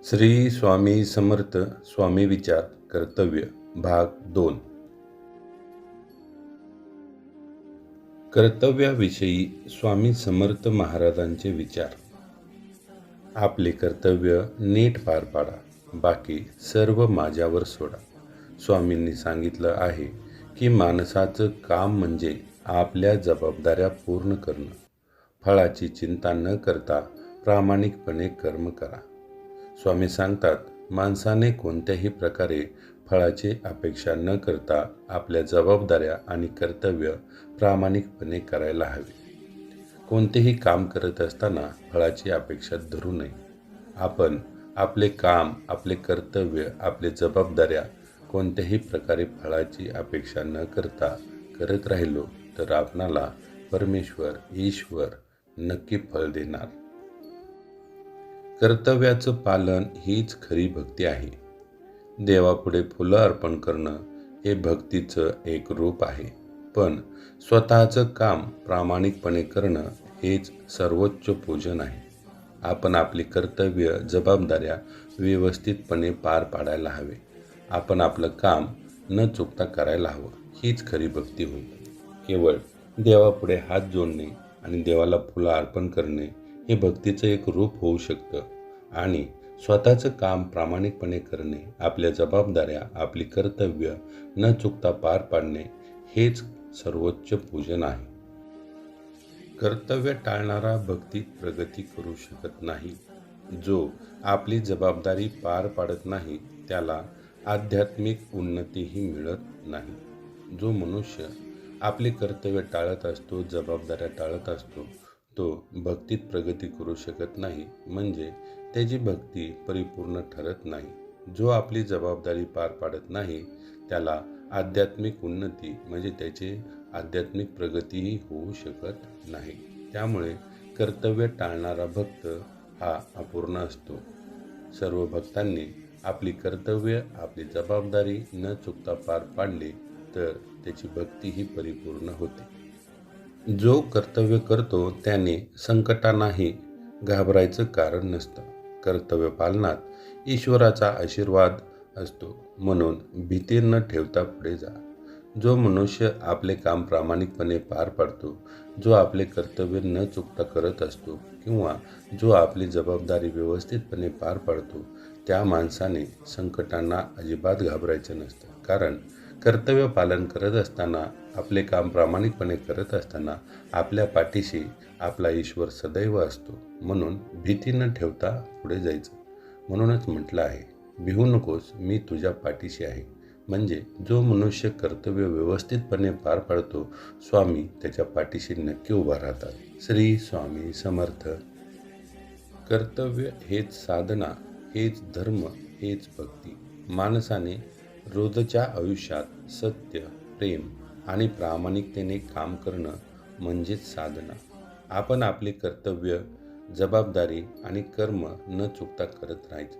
श्री स्वामी समर्थ स्वामी विचार कर्तव्य भाग 2. कर्तव्याविषयी स्वामी समर्थ महाराजांचे विचार. आपले कर्तव्य नीट पार पाडा, बाकी सर्व माझ्यावर सोडा. स्वामींनी सांगितलं आहे की माणसाचं काम म्हणजे आपल्या जबाबदाऱ्या पूर्ण करणं. फळाची चिंता न करता प्रामाणिकपणे कर्म करा. स्वामी सांगतात, माणसाने कोणत्याही प्रकारे फळाची अपेक्षा न करता आपल्या जबाबदाऱ्या आणि कर्तव्य प्रामाणिकपणे करायला हवे. कोणतेही काम करत असताना फळाची अपेक्षा धरू नये. आपण आपले काम, आपले कर्तव्य, आपले जबाबदाऱ्या कोणत्याही प्रकारे फळाची अपेक्षा न करता करत राहिलो तर आपणाला परमेश्वर, ईश्वर नक्की फळ देणार. कर्तव्याचं पालन हीच खरी भक्ती आहे. देवापुढे फुलं अर्पण करणं हे भक्तीचं एक रूप आहे, पण स्वतःचं काम प्रामाणिकपणे करणं हेच सर्वोच्च पूजन आहे. आपण आपली कर्तव्य, जबाबदाऱ्या व्यवस्थितपणे पार पाडायला हवे. आपण आपलं काम न चुकता करायला हवं. हीच खरी भक्ती होईल. केवळ देवापुढे हात जोडणे आणि देवाला फुलं अर्पण करणे हे भक्तीचं एक रूप होऊ शकतं, आणि स्वतःचं काम प्रामाणिकपणे करणे, आपल्या जबाबदाऱ्या, आपली कर्तव्य न चुकता पार पाडणे हेच सर्वोच्च पूजन आहे. कर्तव्य टाळणारा भक्तीत प्रगती करू शकत नाही. जो आपली जबाबदारी पार पाडत नाही त्याला आध्यात्मिक उन्नतीही मिळत नाही. जो मनुष्य आपले कर्तव्य टाळत असतो, जबाबदाऱ्या टाळत असतो, तो भक्तीत प्रगती करू शकत नाही, म्हणजे त्याची भक्ती परिपूर्ण ठरत नाही. जो आपली जबाबदारी पार पाडत नाही त्याला आध्यात्मिक उन्नती म्हणजे त्याची आध्यात्मिक प्रगतीही होऊ शकत नाही. त्यामुळे कर्तव्य टाळणारा भक्त हा अपूर्ण असतो. सर्व भक्तांनी आपली कर्तव्य, आपली जबाबदारी न चुकता पार पाडली तर त्याची भक्तीही परिपूर्ण होते. जो कर्तव्य करतो त्याने संकटांनाही घाबरायचं कारण नसतं. कर्तव्य पालनात ईश्वराचा आशीर्वाद असतो, म्हणून भीती न ठेवता पुढे जा. जो मनुष्य आपले काम प्रामाणिकपणे पार पाडतो, जो आपले कर्तव्य न चुकता करत असतो किंवा जो आपली जबाबदारी व्यवस्थितपणे पार पाडतो, त्या माणसाने संकटांना अजिबात घाबरायचं नसतं. कारण कर्तव्य पालन करत असताना, आपले काम प्रामाणिकपणे करत असताना आपल्या पाठीशी आपला ईश्वर सदैव असतो. म्हणून भीती न ठेवता पुढे जायचं. म्हणूनच म्हटलं आहे, भिवू नकोस, मी तुझ्या पाठीशी आहे. म्हणजे जो मनुष्य कर्तव्य व्यवस्थितपणे पार पाडतो, स्वामी त्याच्या पाठीशी नक्की उभा राहतात. श्री स्वामी समर्थ. कर्तव्य हेच साधना, हेच धर्म, हेच भक्ती. माणसाने रोजच्या आयुष्यात सत्य, प्रेम आणि प्रामाणिकतेने काम करणं म्हणजेच साधना. आपण आपले कर्तव्य, जबाबदारी आणि कर्म न चुकता करत राहायचं.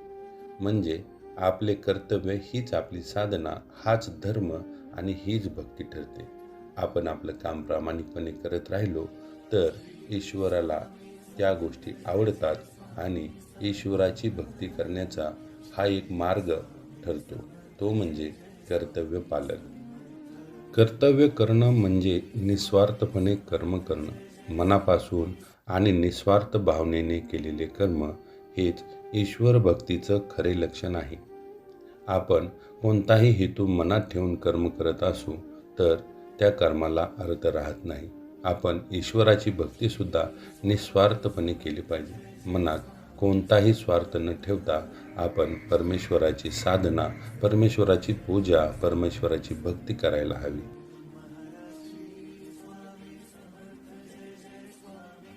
म्हणजे आपले कर्तव्य हीच आपली साधना, हाच धर्म आणि हीच भक्ती ठरते. आपण आपलं काम प्रामाणिकपणे करत राहिलो तर ईश्वराला त्या गोष्टी आवडतात आणि ईश्वराची भक्ती करण्याचा हा एक मार्ग ठरतो, तो म्हणजे कर्तव्य पालन. कर्तव्य करणं म्हणजे निस्वार्थपणे कर्म करणं. मनापासून आणि निस्वार्थ भावनेने केलेले कर्म हेच ईश्वर भक्तीचं खरे लक्षण आहे. आपण कोणताही हेतू मनात ठेवून कर्म करत असू तर त्या कर्माला अर्थ राहत नाही. आपण ईश्वराची भक्तीसुद्धा निस्वार्थपणे केली पाहिजे. मनात कोणताही स्वार्थ न ठेवता आपण परमेश्वराची साधना, परमेश्वराची पूजा, परमेश्वराची भक्ती करायला हवी.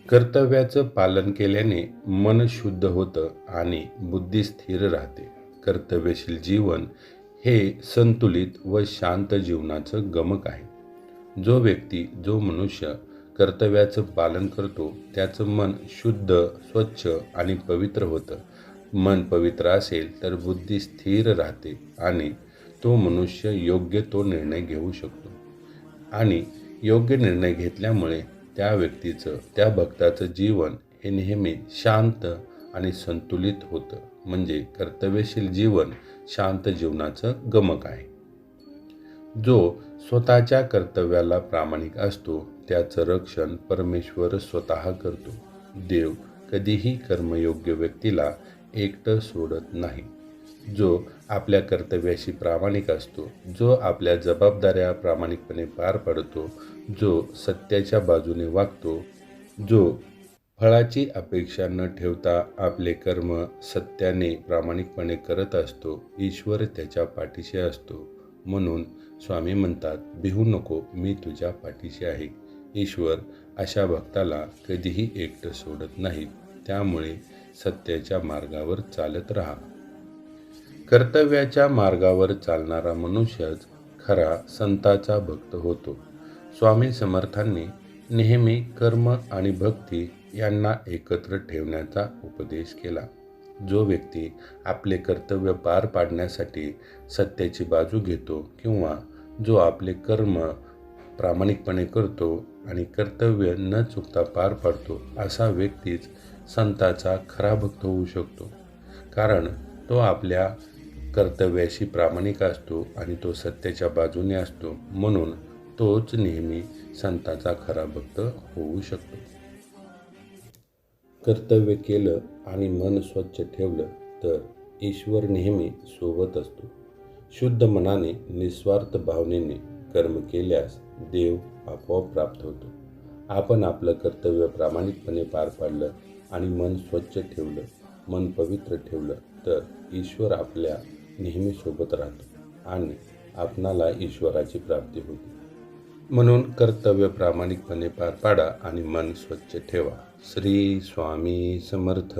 कर्तव्याचं पालन केल्याने मन शुद्ध होतं आणि बुद्धी स्थिर राहते. कर्तव्यशील जीवन हे संतुलित व शांत जीवनाचं गमक आहे. जो व्यक्ती, जो मनुष्य कर्तव्याचं पालन करतो त्याचं मन शुद्ध, स्वच्छ आणि पवित्र होतं. मन पवित्र असेल तर बुद्धी स्थिर राहते आणि तो मनुष्य योग्य तो निर्णय घेऊ शकतो. आणि योग्य निर्णय घेतल्यामुळे त्या व्यक्तीचं, त्या भक्ताचं जीवन हे नेहमी शांत आणि संतुलित होतं. म्हणजे कर्तव्यशील जीवन शांत जीवनाचं गमक आहे. जो स्वतःच्या कर्तव्याला प्रामाणिक असतो त्याचं रक्षण परमेश्वर स्वतः करतो. देव कधीही कर्मयोग्य व्यक्तीला एकटं सोडत नाही. जो आपल्या कर्तव्याशी प्रामाणिक असतो, जो आपल्या जबाबदाऱ्या प्रामाणिकपणे पार पाडतो, जो सत्याच्या बाजूने वागतो, जो फळाची अपेक्षा न ठेवता आपले कर्म सत्याने प्रामाणिकपणे करत असतो, ईश्वर त्याच्या पाठीशी असतो. म्हणून स्वामी म्हणतात, भिवू नको, मी तुझ्या पाठीशी आहे. ईश्वर अशा भक्ताला कधीही एकटं सोडत नाहीत. त्यामुळे सत्याच्या मार्गावर चालत राहा. कर्तव्याच्या मार्गावर चालणारा मनुष्यच खरा संताचा भक्त होतो. स्वामी समर्थांनी नेहमी कर्म आणि भक्ती यांना एकत्र ठेवण्याचा उपदेश केला. जो व्यक्ती आपले कर्तव्य पार पाडण्यासाठी सत्याची बाजू घेतो किंवा जो आपले कर्म प्रामाणिकपणे करतो आणि कर्तव्य न चुकता पार पाडतो, असा व्यक्तीच संताचा खरा भक्त होऊ शकतो. कारण तो आपल्या कर्तव्याशी प्रामाणिक असतो आणि तो सत्याच्या बाजूने असतो. म्हणून तोच नेहमी संताचा खरा भक्त होऊ शकतो. कर्तव्य केलं आणि मन स्वच्छ ठेवलं तर ईश्वर नेहमी सोबत असतो. शुद्ध मनाने निस्वार्थ भावनेने कर्म केल्यास देव आपोआप प्राप्त होतो. आपण आपलं कर्तव्य प्रामाणिकपणे पार पाडलं आणि मन स्वच्छ ठेवलं, मन पवित्र ठेवलं तर ईश्वर आपल्या नेहमी सोबत राहतो आणि आपणाला ईश्वराची प्राप्ती होते. म्हणून कर्तव्य प्रामाणिकपणे पार पाडा आणि मन स्वच्छ ठेवा. श्री स्वामी समर्थ.